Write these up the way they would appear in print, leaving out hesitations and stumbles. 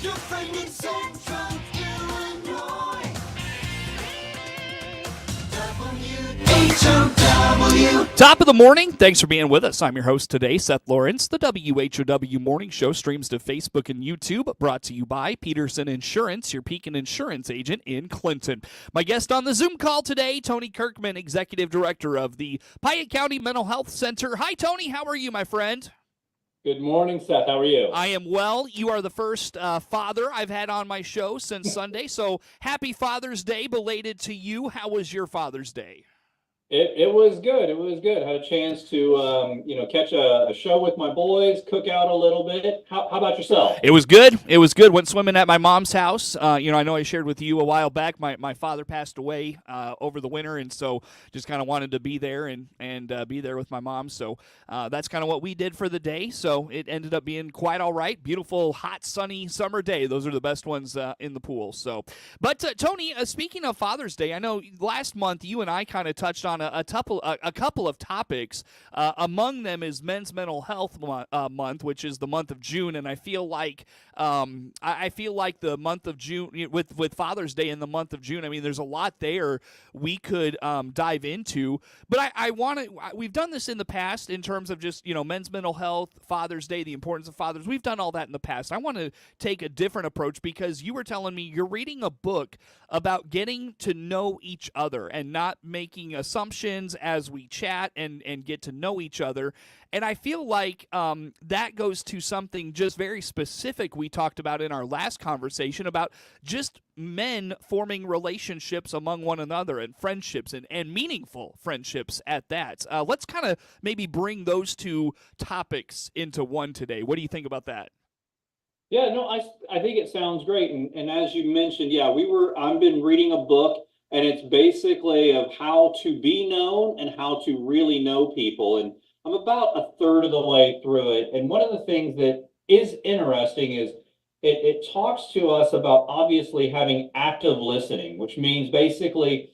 Your friend in Central Illinois. WHOW. Top of the morning. Thanks for being with us. I'm your host today, Seth Lawrence. The WHOW Morning Show streams to Facebook and YouTube, brought to you by Peterson Insurance, your Pekin Insurance agent in Clinton. My guest on the Zoom call today, Tony Kirkman, Executive Director of the Piatt County Mental Health Center. Hi, Tony. How are you, my friend? Good morning, Seth. How are you? I am well. You are the first father I've had on my show since Sunday, so happy Father's Day belated to you. How was your Father's Day? It was good. It was good. Had a chance to catch a show with my boys, cook out a little bit. How about yourself? It was good. It was good. Went swimming at my mom's house. I know I shared with you a while back. My father passed away over the winter, and so just kind of wanted to be there and be there with my mom. So that's kind of what we did for the day. So it ended up being quite all right. Beautiful, hot, sunny summer day. Those are the best ones in the pool. So, but Tony, speaking of Father's Day, I know last month you and I kind of touched on a couple of topics. Among them is Men's Mental Health Month, which is the month of June, and I feel like the month of June with Father's Day in the month of June. I mean, there's a lot there we could dive into, but I want to. We've done this in the past in terms of just men's mental health, Father's Day, the importance of fathers. We've done all that in the past. I want to take a different approach because you were telling me you're reading a book about getting to know each other and not making assumptions as we chat and get to know each other. And I feel like that goes to something just very specific we talked about in our last conversation about just men forming relationships among one another and friendships and meaningful friendships at that. Let's kind of maybe bring those two topics into one today. What do you think about that? Yeah, no, I think it sounds great. And as you mentioned, I've been reading a book, and it's basically of how to be known and how to really know people. And I'm about a third of the way through it. And one of the things that is interesting is it talks to us about obviously having active listening, which means basically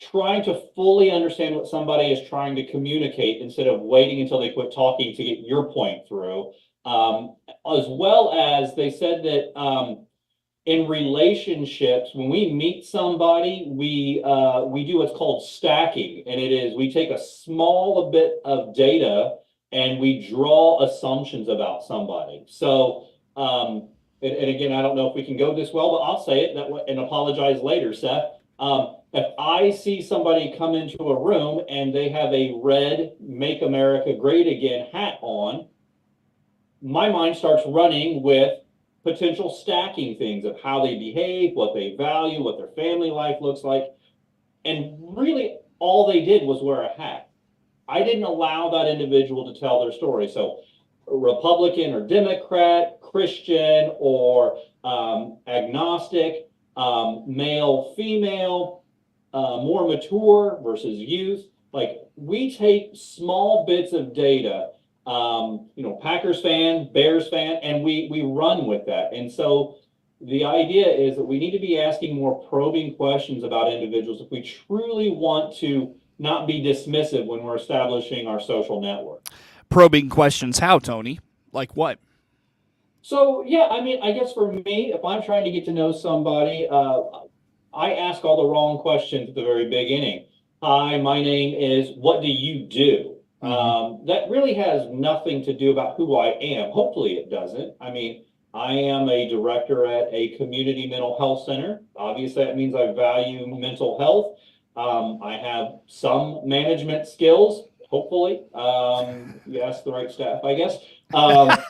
trying to fully understand what somebody is trying to communicate instead of waiting until they quit talking to get your point through. As well as they said that in relationships, when we meet somebody, we do what's called stacking, and it is we take a small bit of data and we draw assumptions about somebody. So, and again, I don't know if we can go this well, but I'll say it that way and apologize later, Seth. If I see somebody come into a room and they have a red "Make America Great Again" hat on, my mind starts running with potential stacking things of how they behave, what they value, what their family life looks like. And really all they did was wear a hat. I didn't allow that individual to tell their story. So Republican or Democrat, Christian or agnostic, male, female, more mature versus youth. Like we take small bits of data, Packers fan, Bears fan, and we run with that. And so the idea is that we need to be asking more probing questions about individuals if we truly want to not be dismissive when we're establishing our social network. Probing questions. How, Tony? Like what? So, I guess for me, if I'm trying to get to know somebody, I ask all the wrong questions at the very beginning. Hi, my name is, what do you do? That really has nothing to do about who I am. Hopefully it doesn't. I mean, I am a director at a community mental health center. Obviously, that means I value mental health. I have some management skills, hopefully. You ask the right staff, I guess. But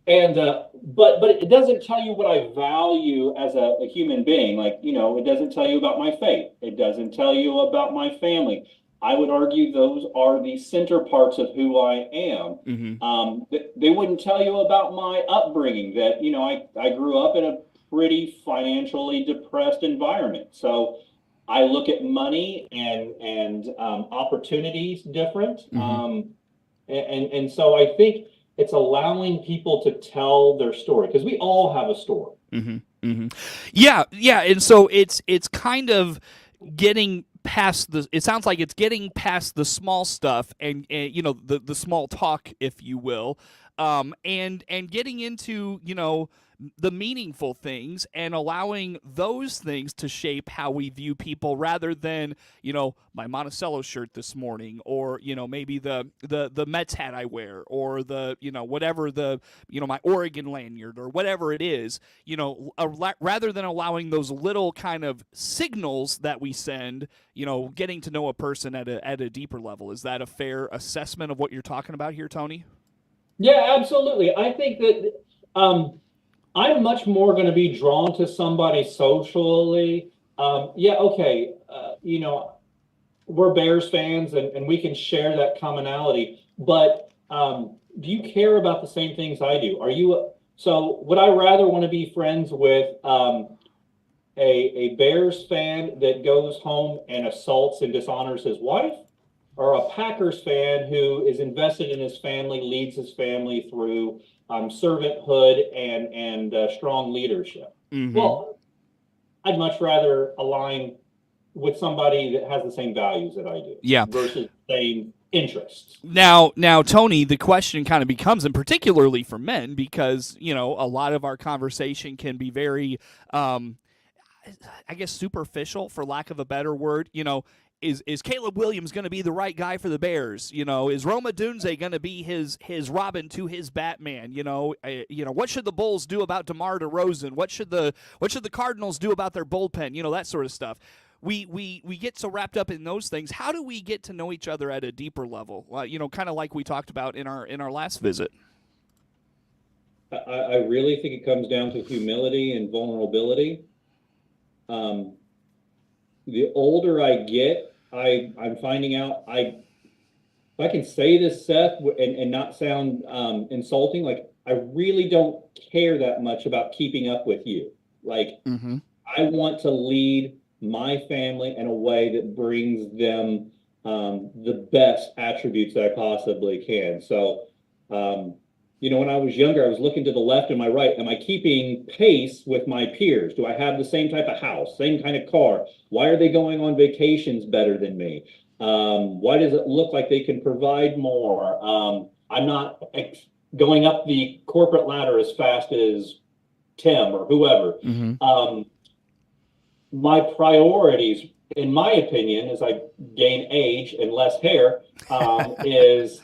it doesn't tell you what I value as a human being. Like, it doesn't tell you about my faith. It doesn't tell you about my family. I would argue those are the center parts of who I am. Mm-hmm. They wouldn't tell you about my upbringing, that, I grew up in a pretty financially depressed environment. So I look at money and opportunities different. Mm-hmm. And so I think it's allowing people to tell their story, because we all have a story. Mm-hmm. Mm-hmm. Yeah. And so it's kind of getting past it sounds like it's getting past the small stuff and the small talk, if you will, and getting into, the meaningful things and allowing those things to shape how we view people rather than, my Monticello shirt this morning, or, maybe the Mets hat I wear, or the, whatever my Oregon lanyard, or whatever it is, rather than allowing those little kind of signals that we send, getting to know a person at a deeper level. Is that a fair assessment of what you're talking about here, Tony? Yeah, absolutely. I think that I'm much more going to be drawn to somebody socially. Okay. We're Bears fans, and we can share that commonality. But do you care about the same things I do? So would I rather want to be friends with a Bears fan that goes home and assaults and dishonors his wife, or a Packers fan who is invested in his family, leads his family through servanthood and strong leadership? Mm-hmm. Well, I'd much rather align with somebody that has the same values that I do, versus the same interests. Now, Tony, the question kind of becomes, and particularly for men, because a lot of our conversation can be very, I guess, superficial, for lack of a better word. Is Caleb Williams going to be the right guy for the Bears? Is Roma Dunze going to be his Robin to his Batman? What should the Bulls do about DeMar DeRozan? What should the Cardinals do about their bullpen? That sort of stuff. We get so wrapped up in those things. How do we get to know each other at a deeper level? Kind of like we talked about in our last visit. I really think it comes down to humility and vulnerability. The older I get, I'm finding out if I can say this, Seth, and not sound insulting, like, I really don't care that much about keeping up with you. Like, mm-hmm. I want to lead my family in a way that brings them the best attributes that I possibly can. So, when I was younger, I was looking to the left and my right. Am I keeping pace with my peers? Do I have the same type of house, same kind of car? Why are they going on vacations better than me? Why does it look like they can provide more? I'm not going up the corporate ladder as fast as Tim or whoever. Mm-hmm. My priorities, in my opinion, as I gain age and less hair, is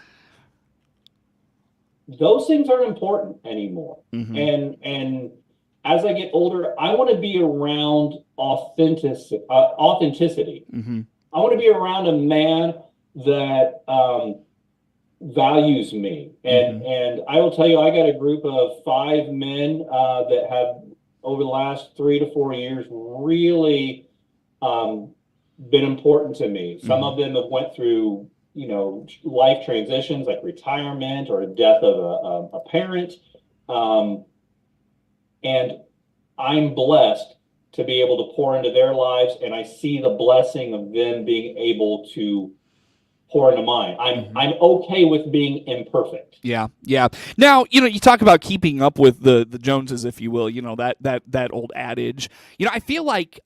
those things aren't important anymore. Mm-hmm. And as I get older, I want to be around authenticity. Mm-hmm. I want to be around a man that values me. And I will tell you, I got a group of 5 men that have, over the last 3 to 4 years, really been important to me. Some of them have went through life transitions, like retirement or a death of a parent. And I'm blessed to be able to pour into their lives, and I see the blessing of them being able to pour into mine. I'm okay with being imperfect. Yeah. Now, you talk about keeping up with the Joneses, if you will, that old adage. I feel like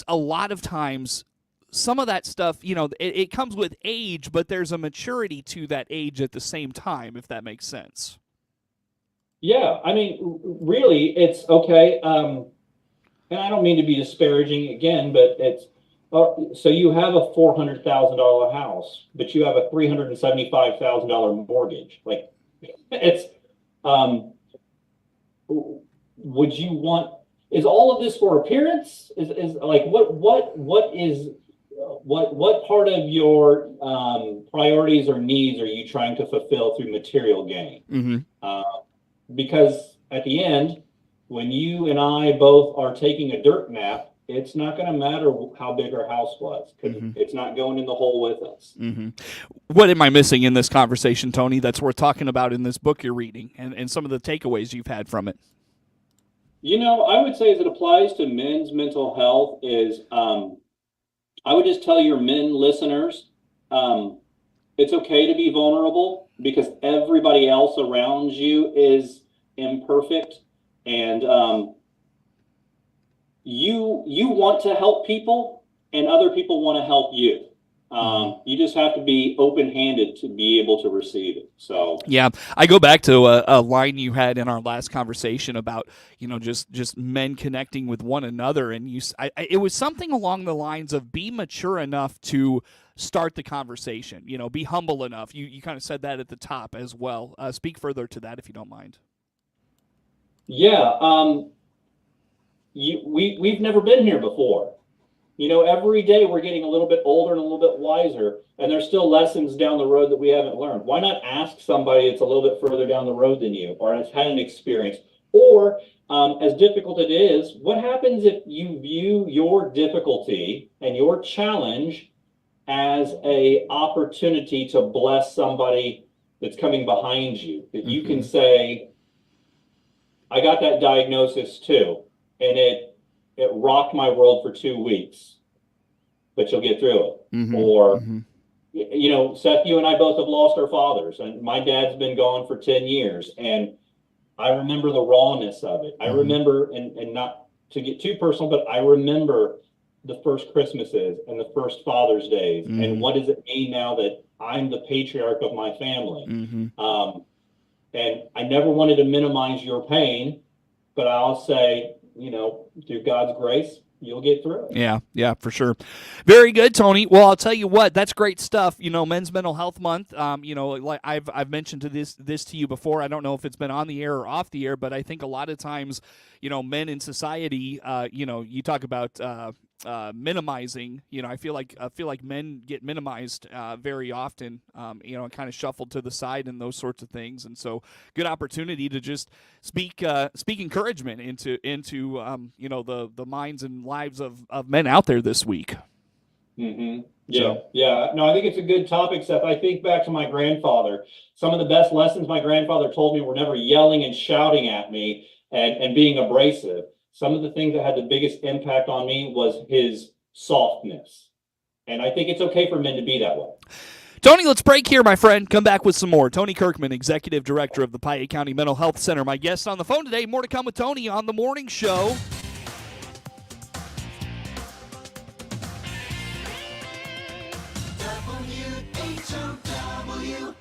a lot of times some of that stuff, it comes with age, but there's a maturity to that age at the same time, if that makes sense. Yeah, I mean, really, it's okay. And I don't mean to be disparaging again, but it's, so you have a $400,000 house, but you have a $375,000 mortgage. Like, it's, would you want, is all of this for appearance? Is like, what part of your priorities or needs are you trying to fulfill through material gain? Mm-hmm. Because at the end, when you and I both are taking a dirt nap, it's not going to matter how big our house was, because it's not going in the hole with us. Mm-hmm. What am I missing in this conversation, Tony, that's worth talking about in this book you're reading, and some of the takeaways you've had from it? I would say, as it applies to men's mental health, is I would just tell your men listeners, it's okay to be vulnerable, because everybody else around you is imperfect, and you want to help people, and other people want to help you. You just have to be open-handed to be able to receive it. So yeah, I go back to a line you had in our last conversation about just men connecting with one another, and it was something along the lines of be mature enough to start the conversation. Be humble enough. You kind of said that at the top as well. Speak further to that if you don't mind. yeah, we've never been here before. Every day we're getting a little bit older and a little bit wiser, and there's still lessons down the road that we haven't learned. Why not ask somebody that's a little bit further down the road than you, or has had an experience, or as difficult it is, what happens if you view your difficulty and your challenge as a opportunity to bless somebody that's coming behind you, that you can say, I got that diagnosis too, and it rocked my world for 2 weeks, but you'll get through it. Or, Seth, you and I both have lost our fathers, and my dad's been gone for 10 years. And I remember the rawness of it. I remember, and not to get too personal, but I remember the first Christmases and the first Father's Days. And what does it mean now that I'm the patriarch of my family? And I never wanted to minimize your pain, but I'll say, through God's grace, you'll get through it. Yeah, for sure. Very good, Tony. Well, I'll tell you what, that's great stuff. Men's Mental Health Month. Like I've mentioned this to you before. I don't know if it's been on the air or off the air, but I think a lot of times, men in society, you talk about minimizing. I feel like men get minimized very often. And kind of shuffled to the side and those sorts of things. And so, good opportunity to just speak encouragement into the minds and lives of men out there this week. Yeah. No, I think it's a good topic, Seth. I think back to my grandfather. Some of the best lessons my grandfather told me were never yelling and shouting at me and being abrasive. Some of the things that had the biggest impact on me was his softness. And I think it's okay for men to be that way. Tony, let's break here, my friend. Come back with some more. Tony Kirkman, Executive Director of the Piatt County Mental Health Center. My guest on the phone today. More to come with Tony on The Morning Show. WHOW.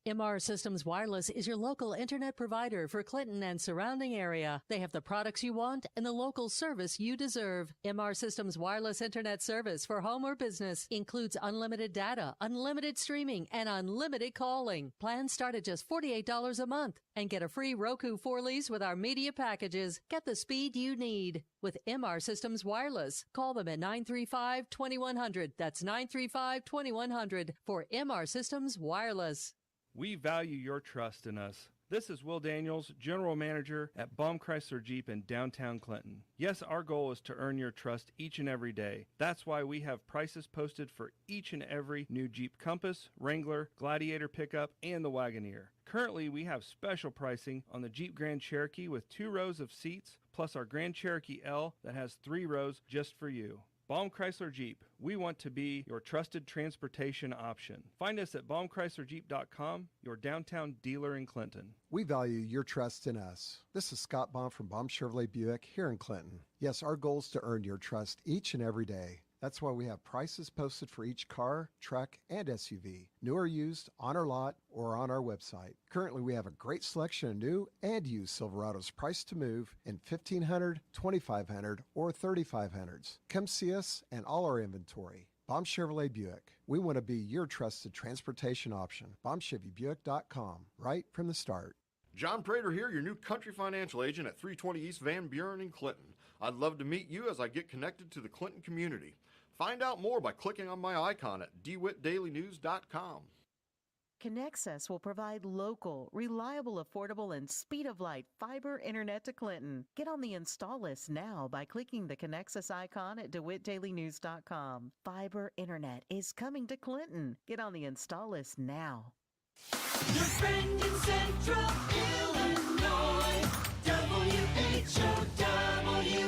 MR Systems Wireless is your local internet provider for Clinton and surrounding area. They have the products you want and the local service you deserve. MR Systems Wireless Internet service for home or business includes unlimited data, unlimited streaming, and unlimited calling. Plans start at just $48 a month and get a free Roku 4 lease with our media packages. Get the speed you need with MR Systems Wireless. Call them at 935-2100. That's 935-2100 for MR Systems Wireless. We value your trust in us. This is Will Daniels, General Manager at Baum Chrysler Jeep in downtown Clinton. Yes, our goal is to earn your trust each and every day. That's why we have prices posted for each and every new Jeep Compass, Wrangler, Gladiator pickup, and the Wagoneer. Currently, we have special pricing on the Jeep Grand Cherokee with 2 rows of seats, plus our Grand Cherokee L that has 3 rows just for you. Baum Chrysler Jeep, we want to be your trusted transportation option. Find us at baumchryslerjeep.com, your downtown dealer in Clinton. We value your trust in us. This is Scott Baum from Baum Chevrolet Buick here in Clinton. Yes, our goal is to earn your trust each and every day. That's why we have prices posted for each car, truck, and SUV, new or used, on our lot, or on our website. Currently, we have a great selection of new and used Silverados priced to move in 1500, 2500, or 3500s. Come see us and all our inventory. Baum Chevrolet Buick. We want to be your trusted transportation option. BaumChevyBuick.com, right from the start. John Prater here, your new country financial agent at 320 East Van Buren in Clinton. I'd love to meet you as I get connected to the Clinton community. Find out more by clicking on my icon at dewitdailynews.com. Connexus will provide local, reliable, affordable, and speed-of-light fiber internet to Clinton. Get on the install list now by clicking the Connexus icon at dewitdailynews.com. Fiber internet is coming to Clinton. Get on the install list now. Your friend in Central Illinois, WHOW. WHOW.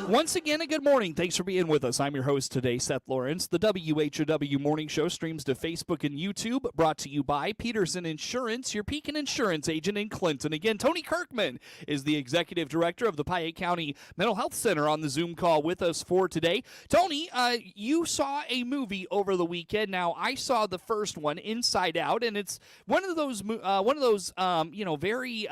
Once again, a good morning. Thanks for being with us. I'm your host today, Seth Lawrence. The WHOW Morning Show streams to Facebook and YouTube, brought to you by Peterson Insurance, your Pekin Insurance agent in Clinton. Again, Tony Kirkman is the Executive Director of the Piatt County Mental Health Center on the Zoom call with us for today. Tony, you saw a movie over the weekend. Now, I saw the first one, Inside Out, and it's one of those very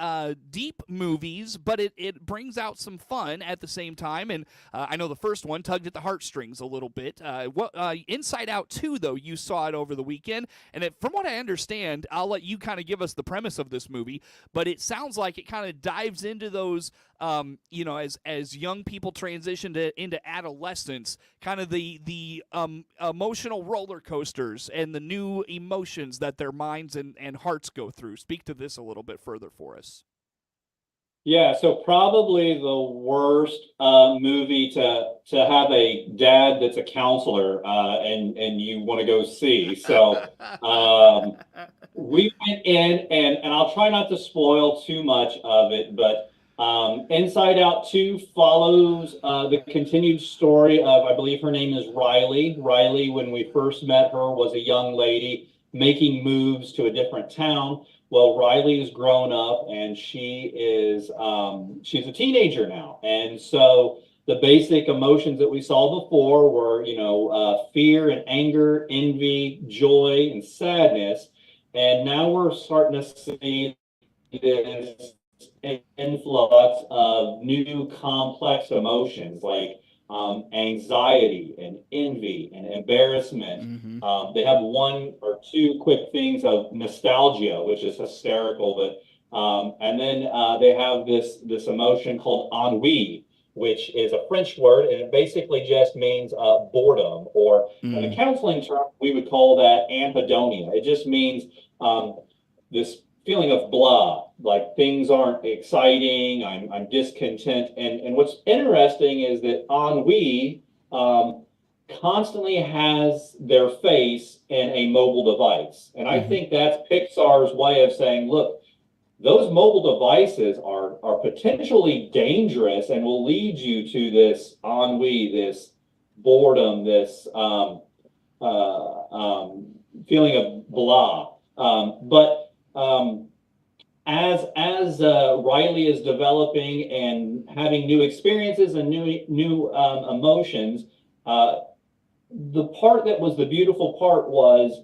deep movies, but it brings out some fun at the same time. And I know the first one tugged at the heartstrings a little bit. Inside Out 2, though, you saw it over the weekend. And from what I understand, I'll let you kind of give us the premise of this movie, but it sounds like it kind of dives into those, as young people transition into adolescence, kind of the emotional roller coasters and the new emotions that their minds and hearts go through. Speak to this a little bit further for us. Yeah, so probably the worst movie to have a dad that's a counselor and you want to go see. So we went in and I'll try not to spoil too much of it, but Inside Out 2 follows the continued story of, I believe her name is Riley. Riley, when we first met her, was a young lady making moves to a different town. Well, Riley has grown up and she's a teenager now. And so the basic emotions that we saw before were, fear and anger, envy, joy, and sadness. And now we're starting to see this influx of new complex emotions like anxiety and envy and embarrassment. Mm-hmm. They have one or two quick things of nostalgia, which is hysterical, but and then they have this emotion called ennui, which is a French word, and it basically just means boredom, or in a counseling term, we would call that anhedonia. It just means this feeling of blah, like things aren't exciting, I'm discontent. And what's interesting is that ennui constantly has their face in a mobile device. And I think that's Pixar's way of saying, look, those mobile devices are potentially dangerous and will lead you to this ennui, this boredom, this feeling of blah. As Riley is developing and having new experiences and new emotions, the part that was the beautiful part was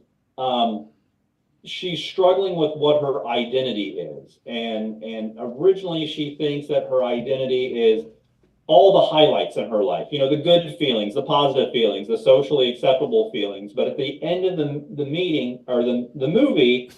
she's struggling with what her identity is. And originally she thinks that her identity is all the highlights in her life, the good feelings, the positive feelings, the socially acceptable feelings. But at the end of the meeting or the movie,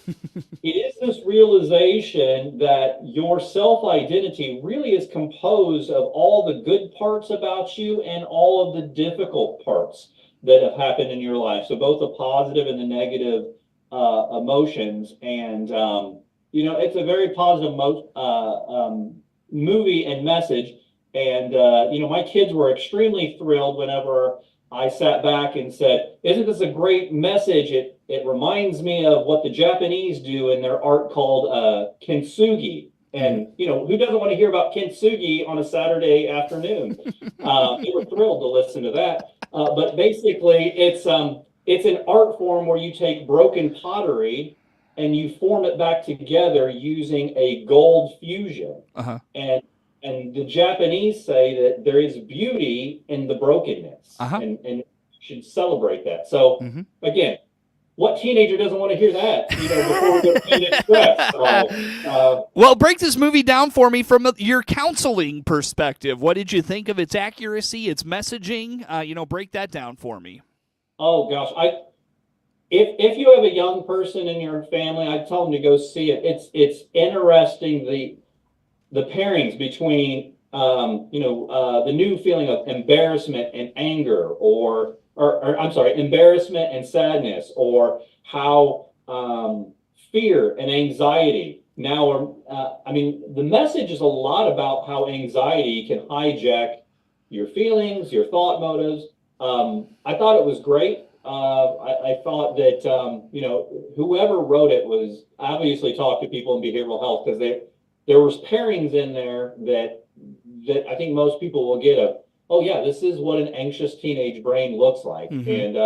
it is this realization that your self-identity really is composed of all the good parts about you and all of the difficult parts that have happened in your life. So both the positive and the negative emotions. And, it's a very positive movie and message. And, my kids were extremely thrilled whenever I sat back and said, isn't this a great message? It reminds me of what the Japanese do in their art called kintsugi. And, who doesn't want to hear about kintsugi on a Saturday afternoon? They were thrilled to listen to that. But basically, it's an art form where you take broken pottery and you form it back together using a gold fusion. And the Japanese say that there is beauty in the brokenness, and you should celebrate that. So again, what teenager doesn't want to hear that? Before we go to Teen Express. So, well, break this movie down for me from your counseling perspective. What did you think of its accuracy, its messaging? Break that down for me. Oh gosh, if you have a young person in your family, I tell them to go see it. It's interesting the pairings between the new feeling of embarrassment and anger, or embarrassment and sadness, or how fear and anxiety now are. The message is a lot about how anxiety can hijack your feelings, your thought motives. I thought it was great. I thought that whoever wrote it was obviously talked to people in behavioral health, because there was pairings in there that that I think most people will get oh yeah, this is what an anxious teenage brain looks like. Mm-hmm. And,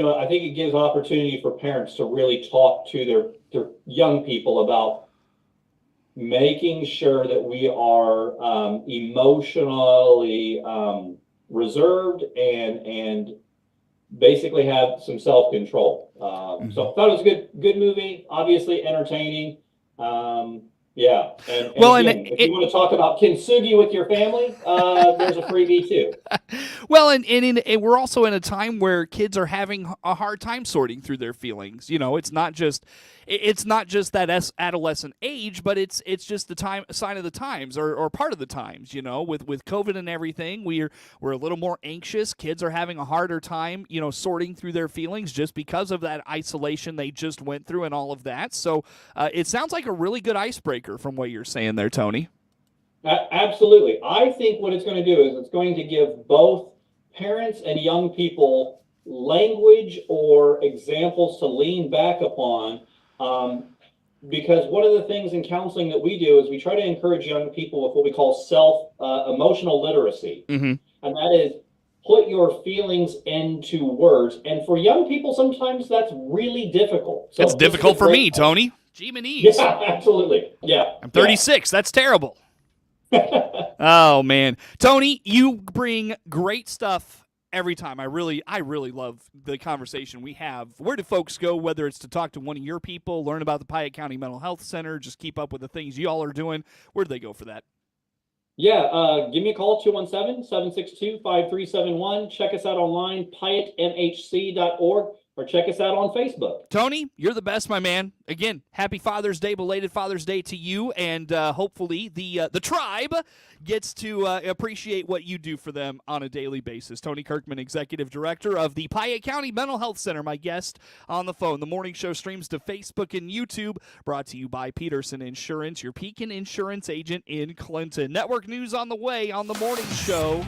I think it gives opportunity for parents to really talk to their young people about making sure that we are emotionally reserved and basically have some self-control. So I thought it was a good movie, obviously entertaining. Yeah. And Well, again, if you want to talk about kintsugi with your family, there's a freebie too. Well, and we're also in a time where kids are having a hard time sorting through their feelings. It's not just that adolescent age, but it's just the sign of the times or part of the times. With COVID and everything, we're a little more anxious. Kids are having a harder time, sorting through their feelings just because of that isolation they just went through and all of that. So it sounds like a really good icebreaker from what you're saying there, Tony. Absolutely. I think what it's going to do is it's going to give both parents and young people language or examples to lean back upon. Because one of the things in counseling that we do is we try to encourage young people with what we call emotional literacy. Mm-hmm. And that is put your feelings into words. And for young people, sometimes that's really difficult. So it's difficult for me, Tony. Gee-man-ease. Yeah, absolutely. Yeah. I'm 36. That's terrible. Oh, man. Tony, you bring great stuff every time. I really love the conversation we have. Where do folks go, whether it's to talk to one of your people, learn about the Piatt Mental Health Center, just keep up with the things y'all are doing? Where do they go for that? Yeah, give me a call, 217-762-5371. Check us out online, piattmhc.org, or check us out on Facebook. Tony, you're the best, my man. Again, happy Father's Day, belated Father's Day to you, and hopefully the tribe gets to appreciate what you do for them on a daily basis. Tony Kirkman, Executive Director of the Piatt County Mental Health Center, my guest on the phone. The morning show streams to Facebook and YouTube, brought to you by Peterson Insurance, your Pekin Insurance agent in Clinton. Network news on the way on the morning show.